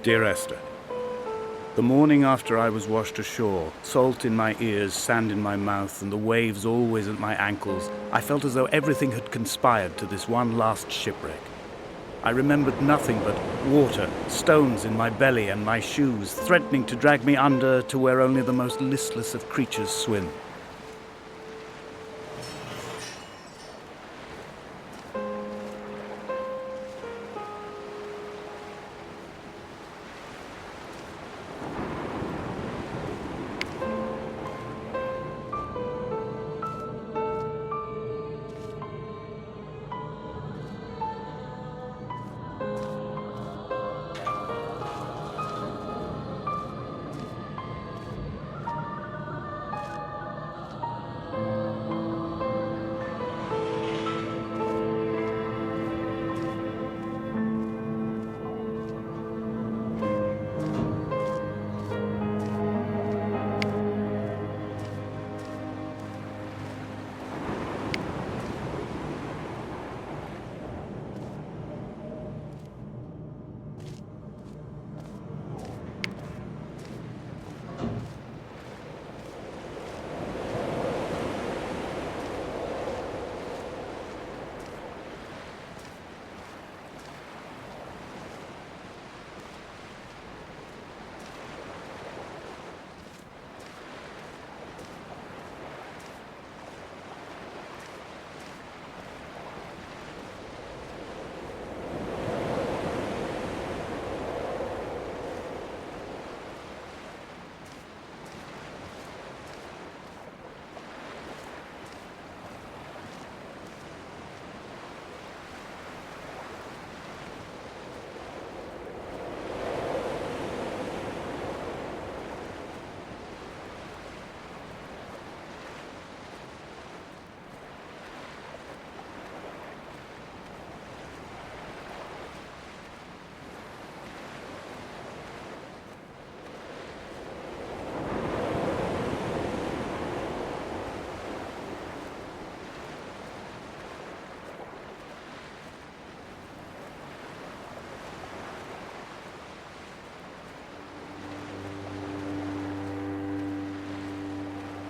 Dear Esther, the morning after I was washed ashore, salt in my ears, sand in my mouth, and the waves always at my ankles, I felt as though everything had conspired to this one last shipwreck. I remembered nothing but water, stones in my belly and my shoes, threatening to drag me under to where only the most listless of creatures swim.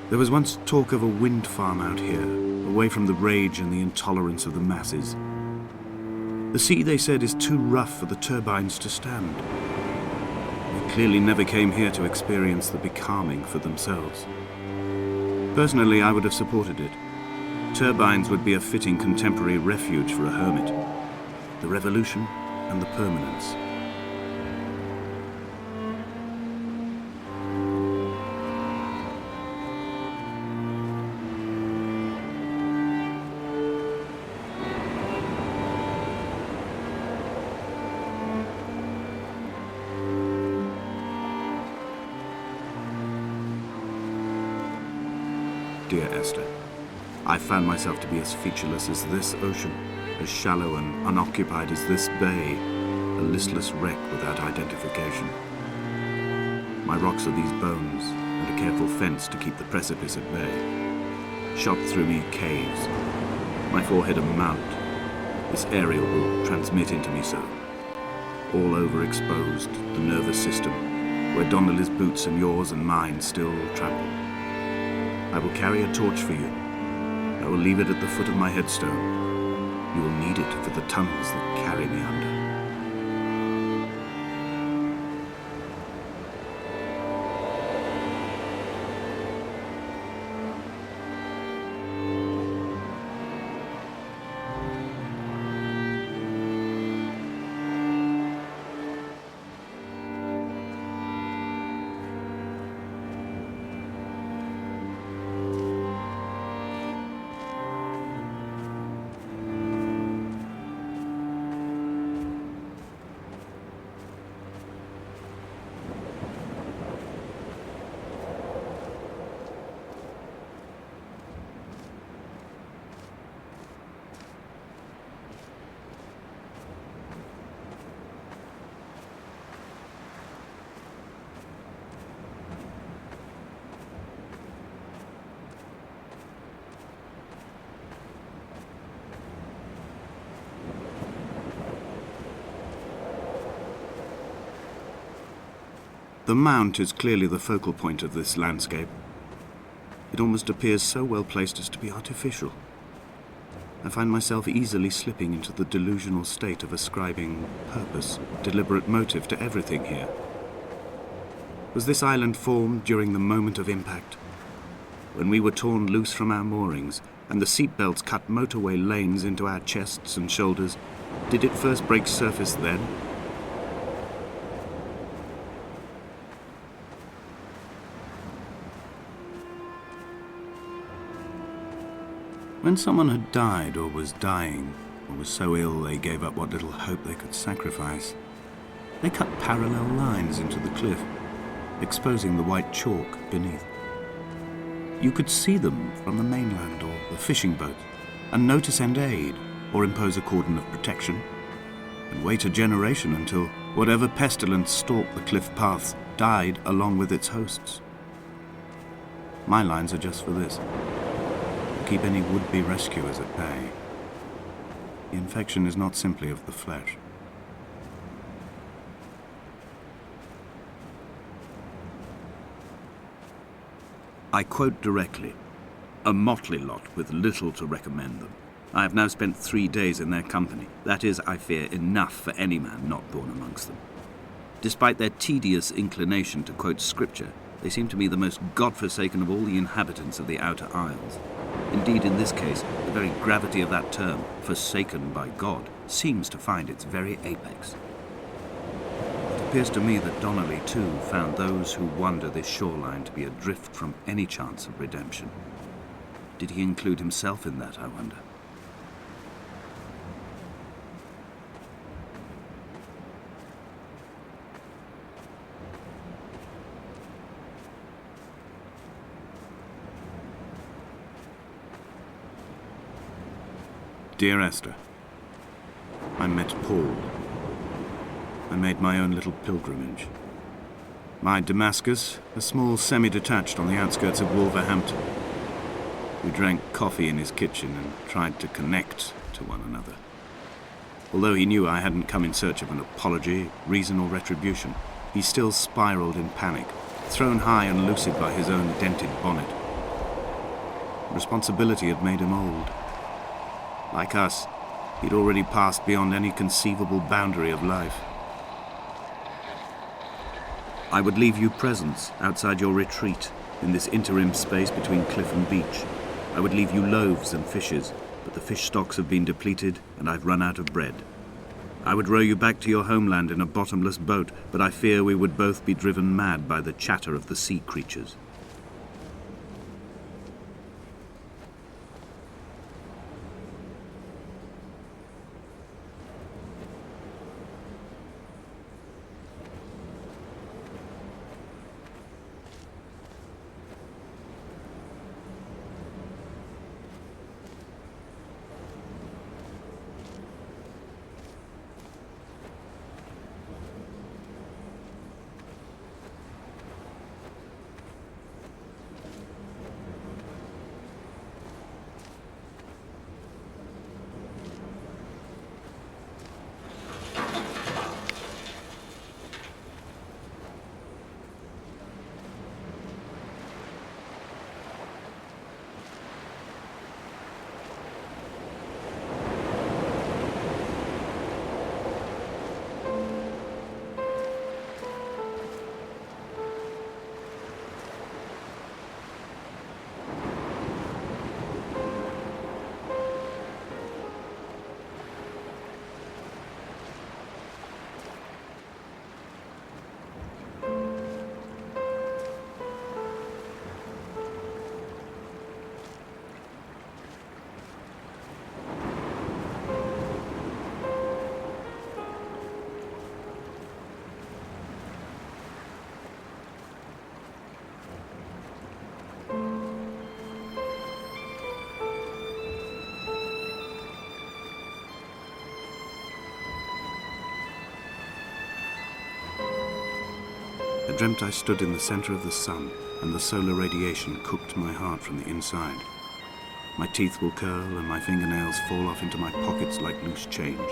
There was once talk of a wind farm out here, away from the rage and the intolerance of the masses. The sea, they said, is too rough for the turbines to stand. They clearly never came here to experience the becalming for themselves. Personally, I would have supported it. Turbines would be a fitting contemporary refuge for a hermit. The revolution and the permanence. Dear Esther, I found myself to be as featureless as this ocean, as shallow and unoccupied as this bay, a listless wreck without identification. My rocks are these bones, and a careful fence to keep the precipice at bay. Shot through me caves, my forehead a mount. This aerial will transmit into me so. All overexposed, the nervous system, where Donnelly's boots and yours and mine still trample. I will carry a torch for you. I will leave it at the foot of my headstone. You will need it for the tunnels that carry me under. The mount is clearly the focal point of this landscape. It almost appears so well placed as to be artificial. I find myself easily slipping into the delusional state of ascribing purpose, deliberate motive to everything here. Was this island formed during the moment of impact? When we were torn loose from our moorings, and the seatbelts cut motorway lanes into our chests and shoulders, did it first break surface then? When someone had died or was dying, or was so ill they gave up what little hope they could sacrifice, they cut parallel lines into the cliff, exposing the white chalk beneath. You could see them from the mainland or the fishing boat, and know to send aid or impose a cordon of protection, and wait a generation until whatever pestilence stalked the cliff paths died along with its hosts. My lines are just for this. Keep any would-be rescuers at bay. The infection is not simply of the flesh. I quote directly, "A motley lot with little to recommend them. I have now spent 3 days in their company. That is, I fear, enough for any man not born amongst them. Despite their tedious inclination to quote scripture, they seem to me the most God-forsaken of all the inhabitants of the outer isles. Indeed, in this case, the very gravity of that term, forsaken by God, seems to find its very apex. It appears to me that Donnelly, too, found those who wander this shoreline to be adrift from any chance of redemption. Did he include himself in that, I wonder? Dear Esther, I met Paul. I made my own little pilgrimage. My Damascus, a small semi-detached on the outskirts of Wolverhampton. We drank coffee in his kitchen and tried to connect to one another. Although he knew I hadn't come in search of an apology, reason or retribution, he still spiraled in panic, thrown high and lucid by his own dented bonnet. Responsibility had made him old. Like us, he'd already passed beyond any conceivable boundary of life. I would leave you presents outside your retreat in this interim space between cliff and beach. I would leave you loaves and fishes, but the fish stocks have been depleted and I've run out of bread. I would row you back to your homeland in a bottomless boat, but I fear we would both be driven mad by the chatter of the sea creatures. I dreamt I stood in the center of the sun, and the solar radiation cooked my heart from the inside. My teeth will curl, and my fingernails fall off into my pockets like loose change.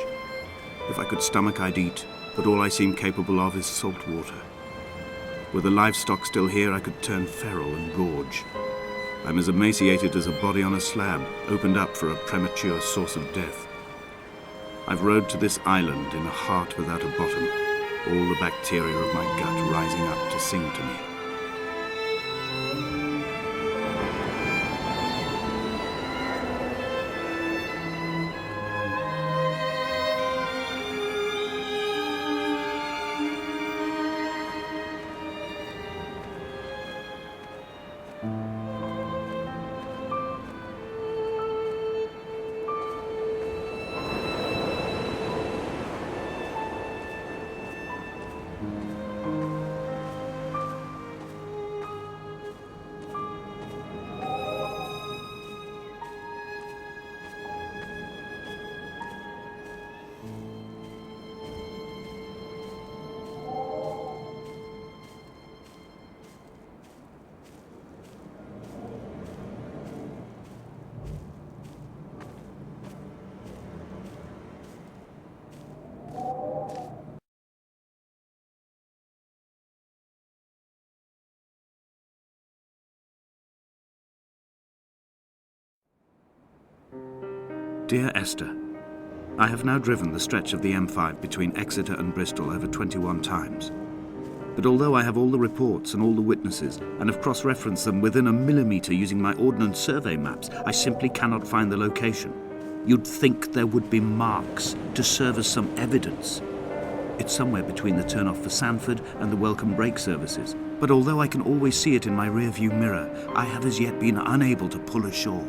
If I could stomach, I'd eat, but all I seem capable of is salt water. Were the livestock still here, I could turn feral and gorge. I'm as emaciated as a body on a slab, opened up for a premature source of death. I've rowed to this island in a heart without a bottom, all the bacteria of my gut rising up to sing to me. Dear Esther, I have now driven the stretch of the M5 between Exeter and Bristol over 21 times. But although I have all the reports and all the witnesses, and have cross-referenced them within a millimetre using my Ordnance Survey maps, I simply cannot find the location. You'd think there would be marks to serve as some evidence. It's somewhere between the turn-off for Sandford and the welcome brake services. But although I can always see it in my rear-view mirror, I have as yet been unable to pull ashore.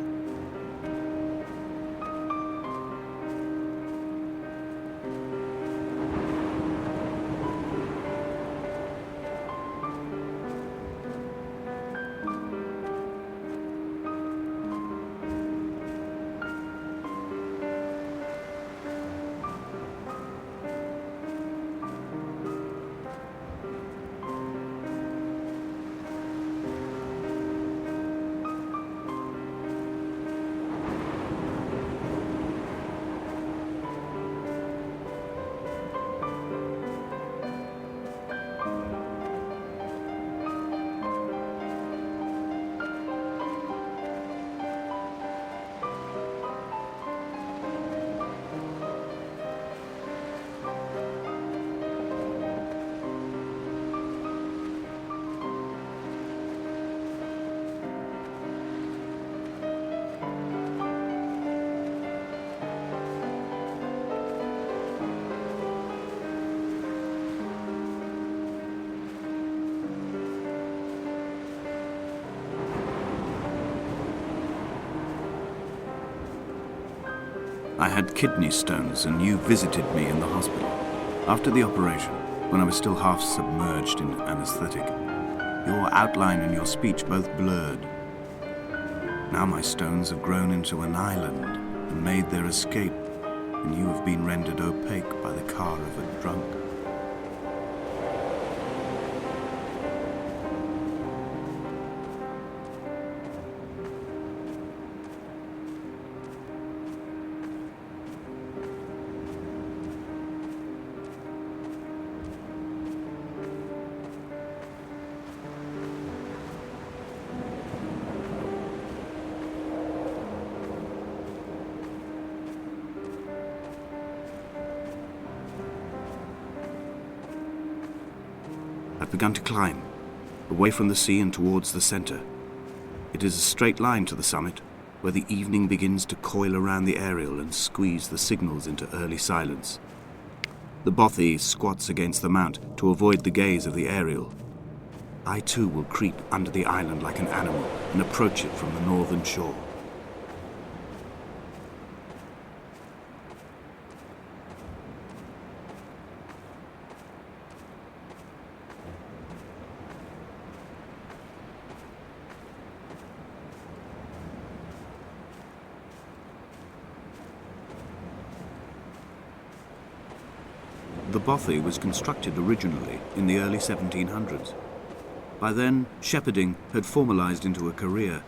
I had kidney stones and you visited me in the hospital. After the operation, when I was still half submerged in anaesthetic, your outline and your speech both blurred. Now my stones have grown into an island and made their escape, and you have been rendered opaque by the car of a drunk. I've begun to climb, away from the sea and towards the centre. It is a straight line to the summit, where the evening begins to coil around the aerial and squeeze the signals into early silence. The bothy squats against the mount to avoid the gaze of the aerial. I too will creep under the island like an animal and approach it from the northern shore. The bothy was constructed originally in the early 1700s. By then, shepherding had formalized into a career.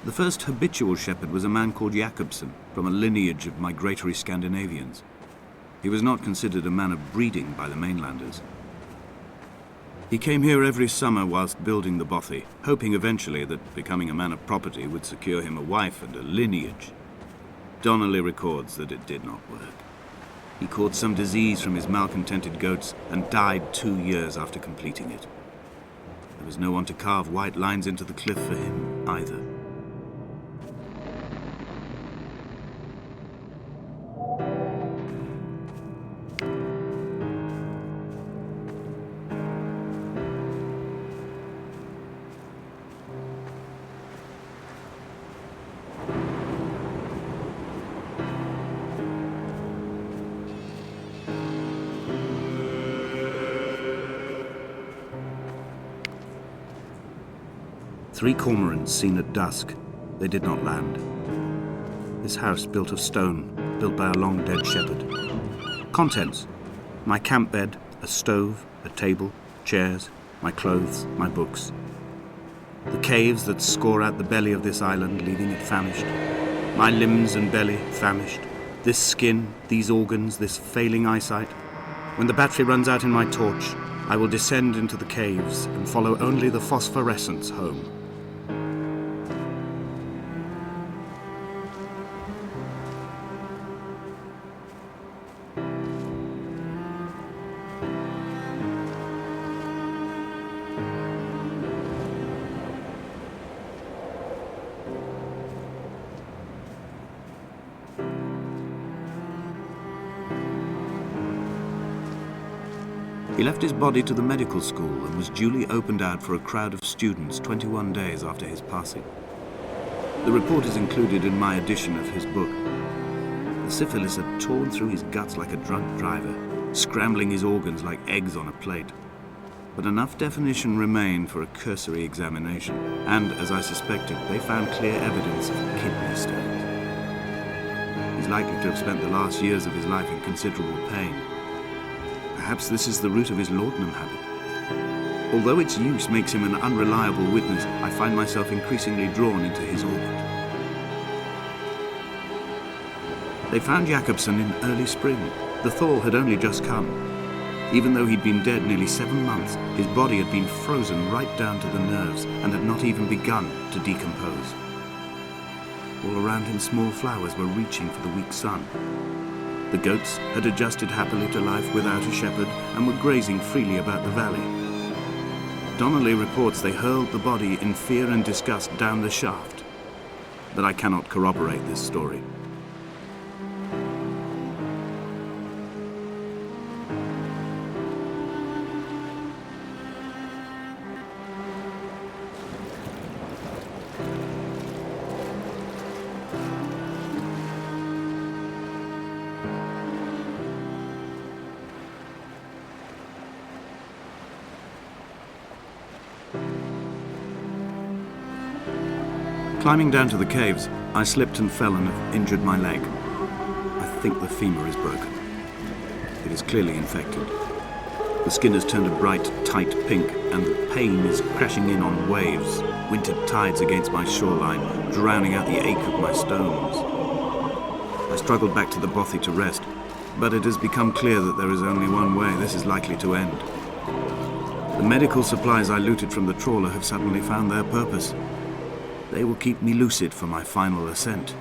The first habitual shepherd was a man called Jakobsen, from a lineage of migratory Scandinavians. He was not considered a man of breeding by the mainlanders. He came here every summer whilst building the bothy, hoping eventually that becoming a man of property would secure him a wife and a lineage. Donnelly records that it did not work. He caught some disease from his malcontented goats and died 2 years after completing it. There was no one to carve white lines into the cliff for him either. Three cormorants seen at dusk. They did not land. This house built of stone, built by a long-dead shepherd. Contents: my camp bed, a stove, a table, chairs, my clothes, my books. The caves that score out the belly of this island, leaving it famished. My limbs and belly famished. This skin, these organs, this failing eyesight. When the battery runs out in my torch, I will descend into the caves and follow only the phosphorescence home. He left his body to the medical school and was duly opened out for a crowd of students 21 days after his passing. The report is included in my edition of his book. The syphilis had torn through his guts like a drunk driver, scrambling his organs like eggs on a plate. But enough definition remained for a cursory examination, and, as I suspected, they found clear evidence of kidney stones. He's likely to have spent the last years of his life in considerable pain. Perhaps this is the root of his laudanum habit. Although its use makes him an unreliable witness, I find myself increasingly drawn into his orbit. They found Jakobsen in early spring. The thaw had only just come. Even though he'd been dead nearly 7 months, his body had been frozen right down to the nerves and had not even begun to decompose. All around him small flowers were reaching for the weak sun. The goats had adjusted happily to life without a shepherd and were grazing freely about the valley. Donnelly reports they hurled the body in fear and disgust down the shaft, but I cannot corroborate this story. Climbing down to the caves, I slipped and fell and have injured my leg. I think the femur is broken. It is clearly infected. The skin has turned a bright, tight pink, and the pain is crashing in on waves, winter tides against my shoreline, drowning out the ache of my stones. I struggled back to the bothy to rest, but it has become clear that there is only one way this is likely to end. The medical supplies I looted from the trawler have suddenly found their purpose. They will keep me lucid for my final ascent.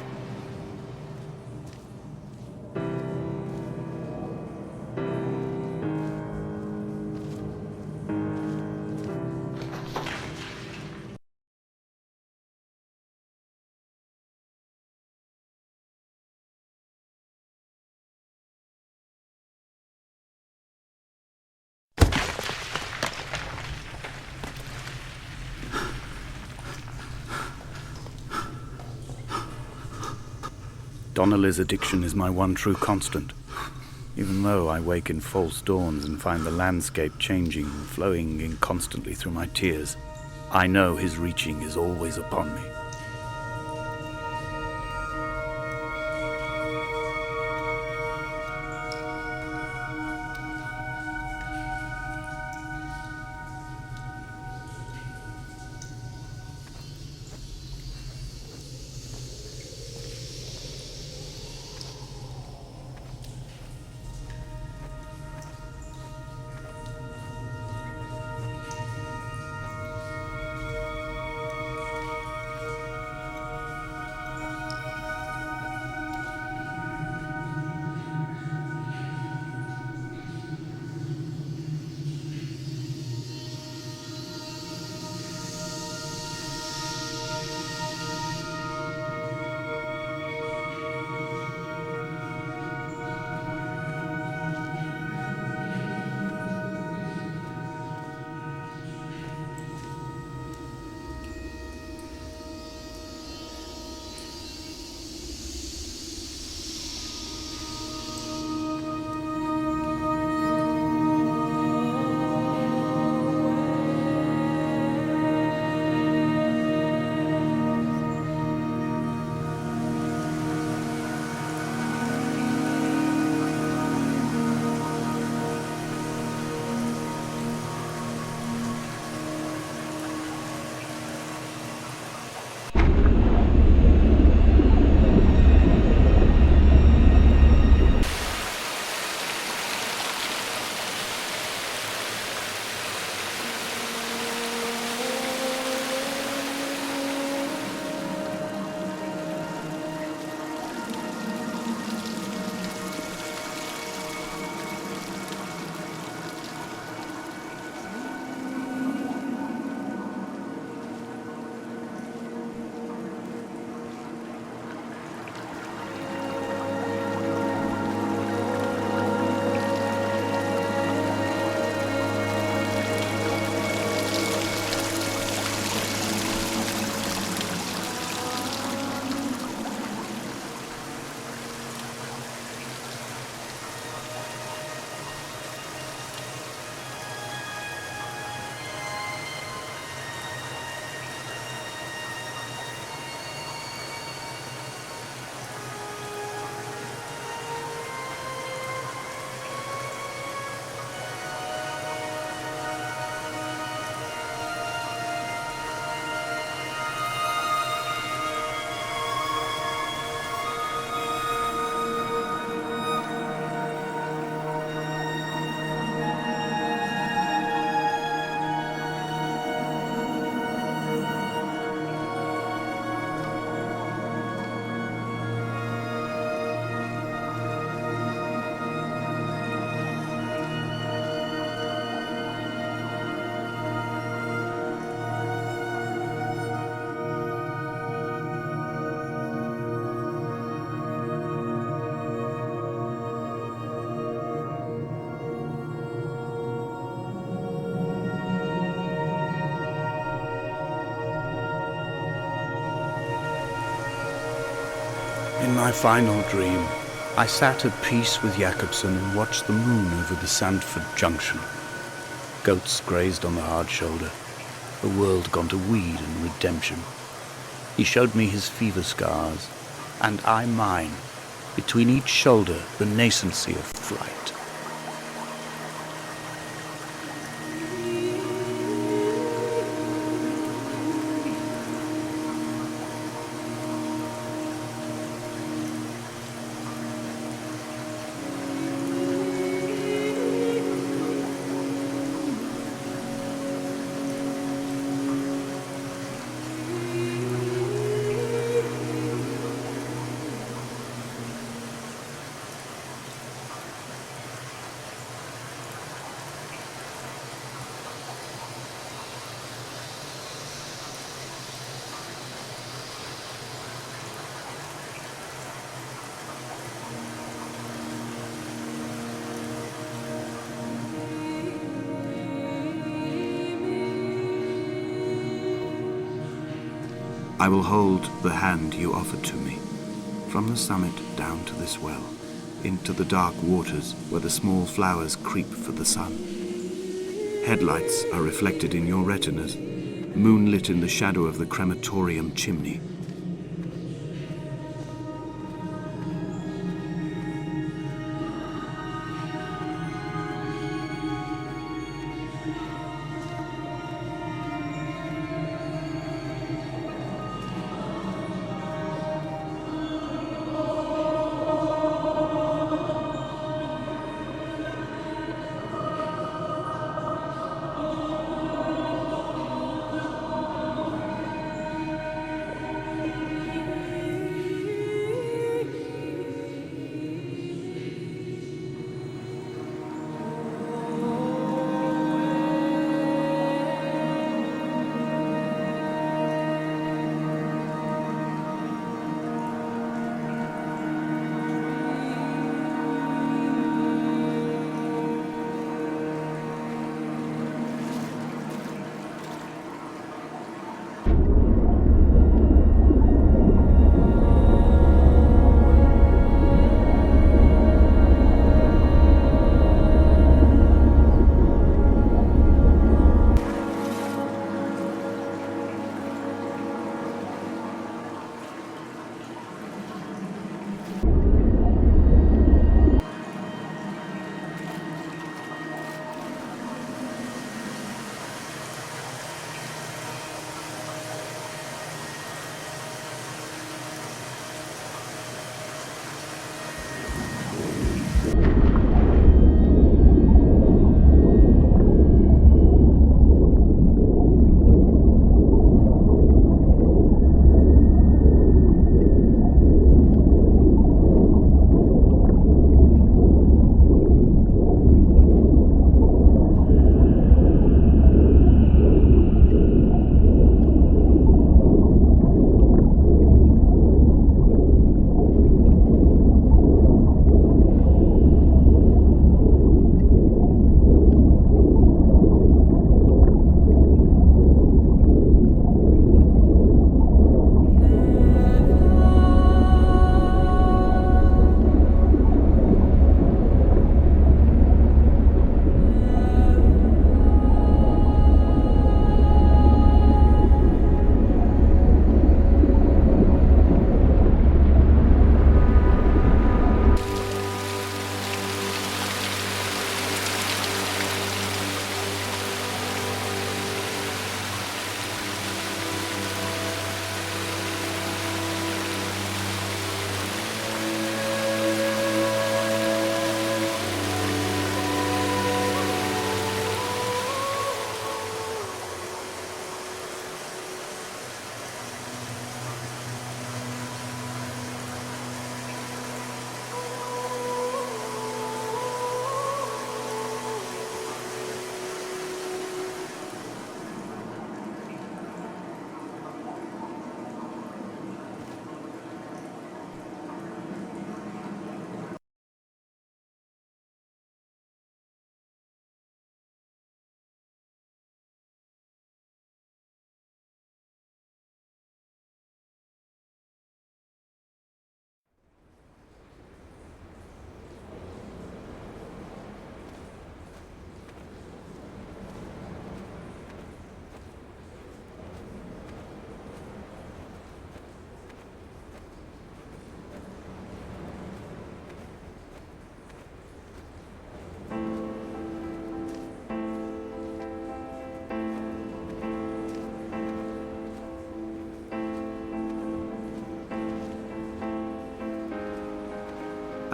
Donnelly's addiction is my one true constant. Even though I wake in false dawns and find the landscape changing, flowing inconstantly through my tears, I know his reaching is always upon me. In my final dream, I sat at peace with Jakobsen and watched the moon over the Sandford Junction. Goats grazed on the hard shoulder, a world gone to weed and redemption. He showed me his fever scars, and I mine, between each shoulder the nascency of flight. I will hold the hand you offered to me, from the summit down to this well, into the dark waters where the small flowers creep for the sun. Headlights are reflected in your retinas, moonlit in the shadow of the crematorium chimney.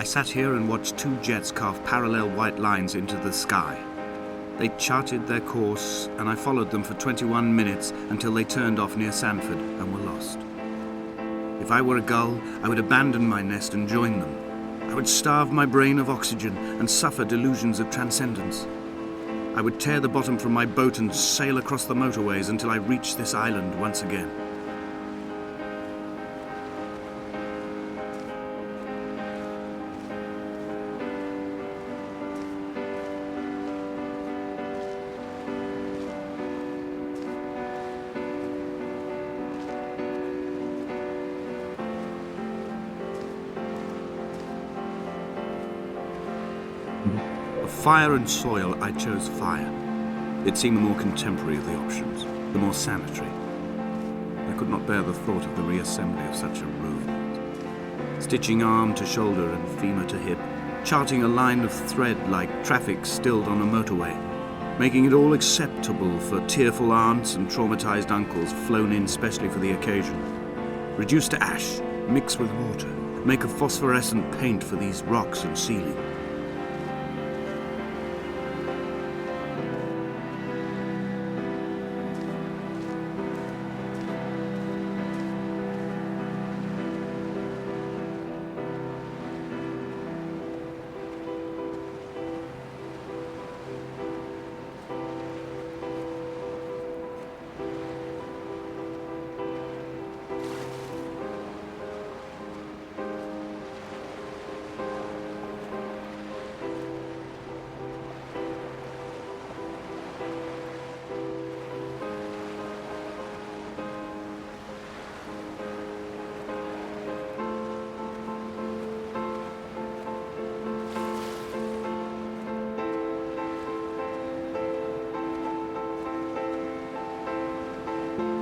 I sat here and watched two jets carve parallel white lines into the sky. They charted their course, and I followed them for 21 minutes until they turned off near Sanford and were lost. If I were a gull, I would abandon my nest and join them. I would starve my brain of oxygen and suffer delusions of transcendence. I would tear the bottom from my boat and sail across the motorways until I reached this island once again. Of fire and soil, I chose fire. It seemed the more contemporary of the options, the more sanitary. I could not bear the thought of the reassembly of such a ruin. Stitching arm to shoulder and femur to hip, charting a line of thread like traffic stilled on a motorway, making it all acceptable for tearful aunts and traumatized uncles flown in specially for the occasion. Reduce to ash, mix with water, make a phosphorescent paint for these rocks and ceiling.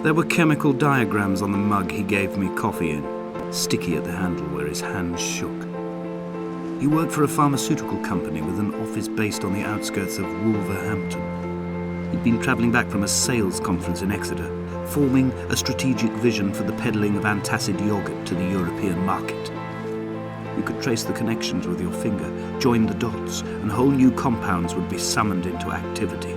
There were chemical diagrams on the mug he gave me coffee in, sticky at the handle where his hands shook. He worked for a pharmaceutical company with an office based on the outskirts of Wolverhampton. He'd been travelling back from a sales conference in Exeter, forming a strategic vision for the peddling of antacid yogurt to the European market. You could trace the connections with your finger, join the dots, and whole new compounds would be summoned into activity.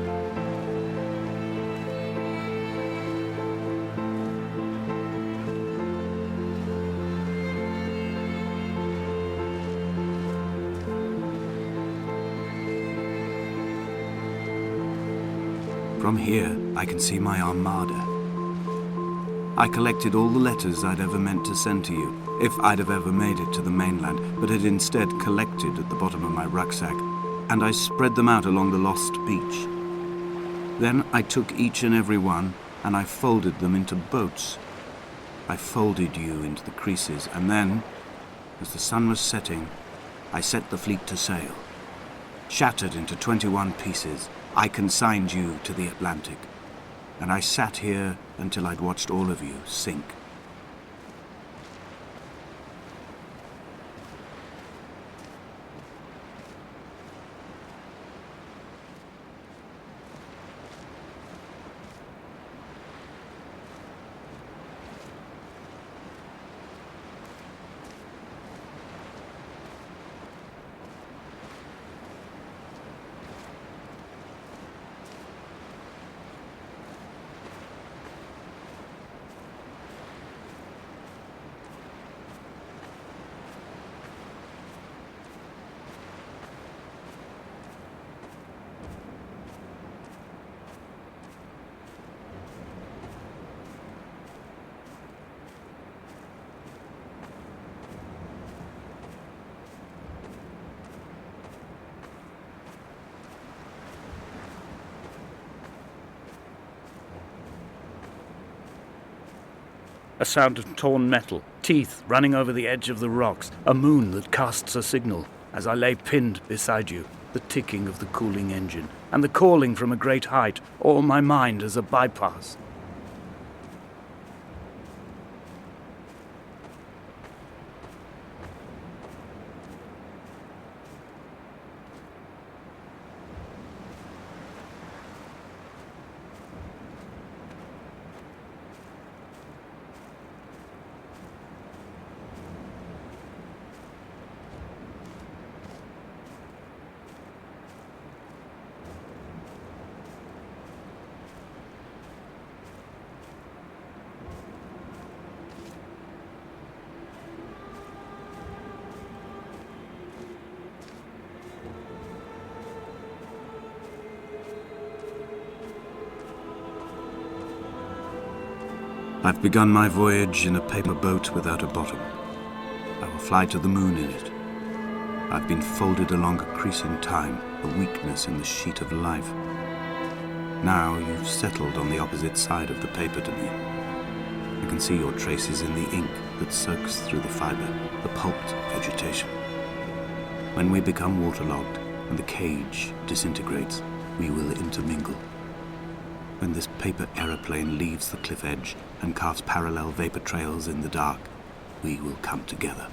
From here, I can see my armada. I collected all the letters I'd ever meant to send to you, if I'd have ever made it to the mainland, but had instead collected at the bottom of my rucksack, and I spread them out along the lost beach. Then I took each and every one, and I folded them into boats. I folded you into the creases, and then, as the sun was setting, I set the fleet to sail. Shattered into 21 pieces, I consigned you to the Atlantic, and I sat here until I'd watched all of you sink. A sound of torn metal, teeth running over the edge of the rocks, a moon that casts a signal. As I lay pinned beside you, the ticking of the cooling engine, and the calling from a great height, all my mind as a bypass. I've begun my voyage in a paper boat without a bottom. I will fly to the moon in it. I've been folded along a crease in time, a weakness in the sheet of life. Now you've settled on the opposite side of the paper to me. I can see your traces in the ink that soaks through the fibre, the pulped vegetation. When we become waterlogged and the cage disintegrates, we will intermingle. When this paper aeroplane leaves the cliff edge and carves parallel vapor trails in the dark, we will come together.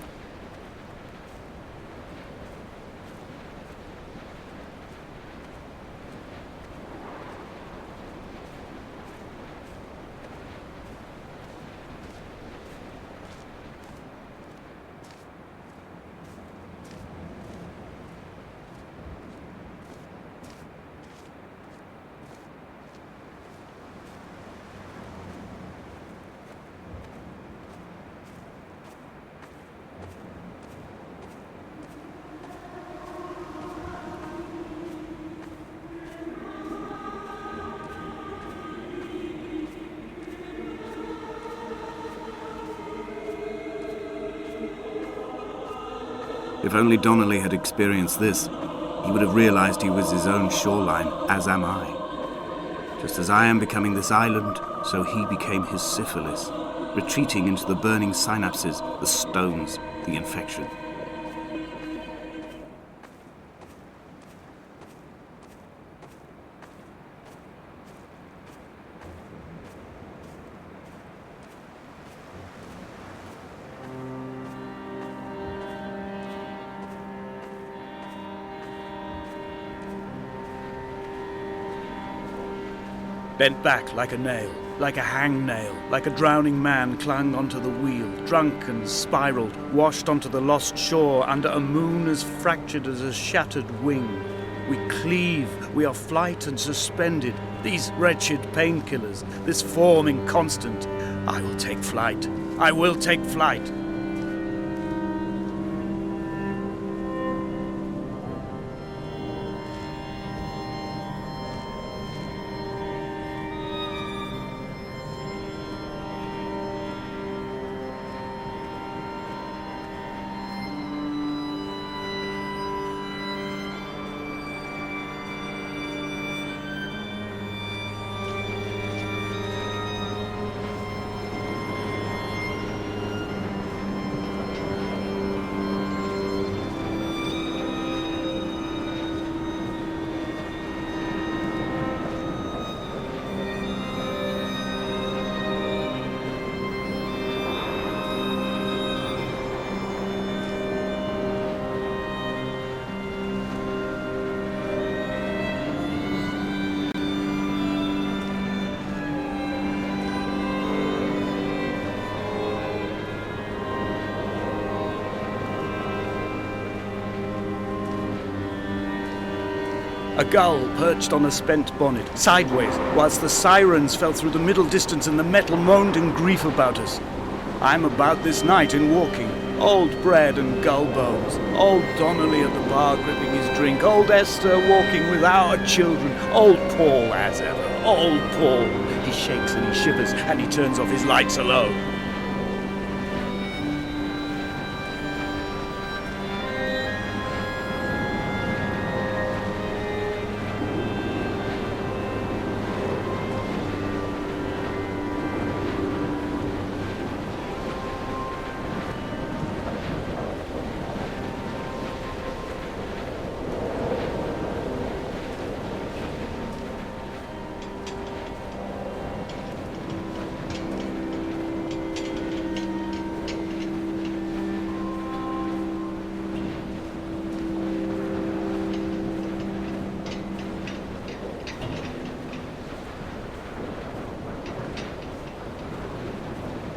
If only Donnelly had experienced this, he would have realized he was his own shoreline, as am I. Just as I am becoming this island, so he became his syphilis, retreating into the burning synapses, the stones, the infection. Bent back like a nail, like a hangnail, like a drowning man clung onto the wheel, drunk and spiraled, washed onto the lost shore under a moon as fractured as a shattered wing. We cleave, we are flight and suspended, these wretched painkillers, this forming constant. I will take flight, I will take flight. A gull perched on a spent bonnet, sideways, whilst the sirens fell through the middle distance and the metal moaned in grief about us. I'm about this night in walking, old bread and gull bones, old Donnelly at the bar gripping his drink, old Esther walking with our children, old Paul as ever, old Paul. He shakes and he shivers and he turns off his lights alone.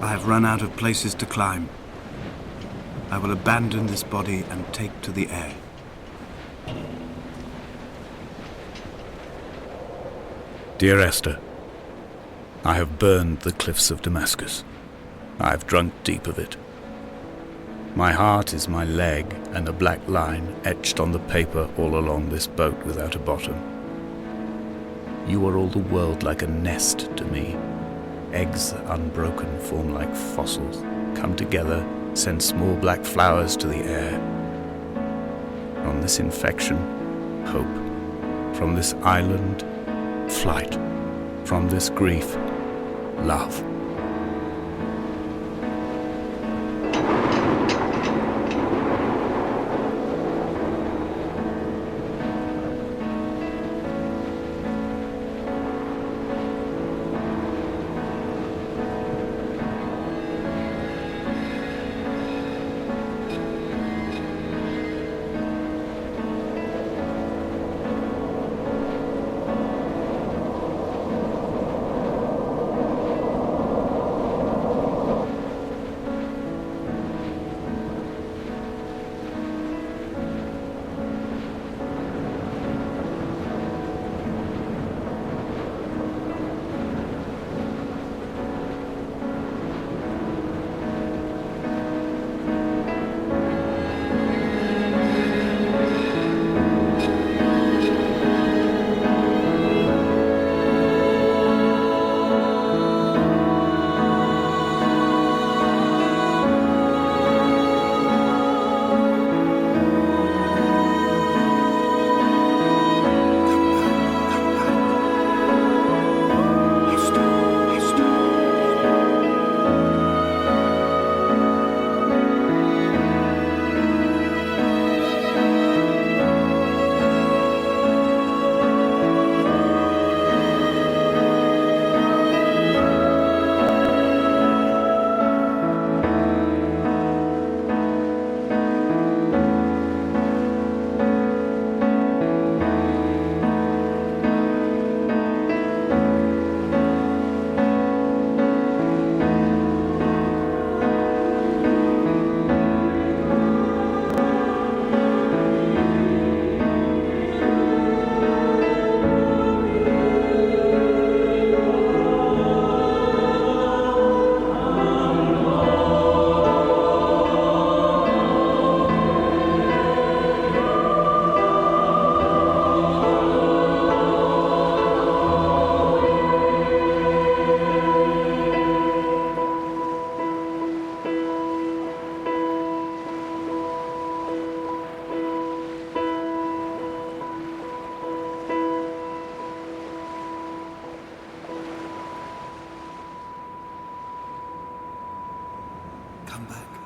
I have run out of places to climb. I will abandon this body and take to the air. Dear Esther, I have burned the cliffs of Damascus. I have drunk deep of it. My heart is my leg and a black line etched on the paper all along this boat without a bottom. You are all the world like a nest to me. Eggs unbroken form like fossils, come together, send small black flowers to the air. From this infection, hope. From this island, flight. From this grief, love. Come back.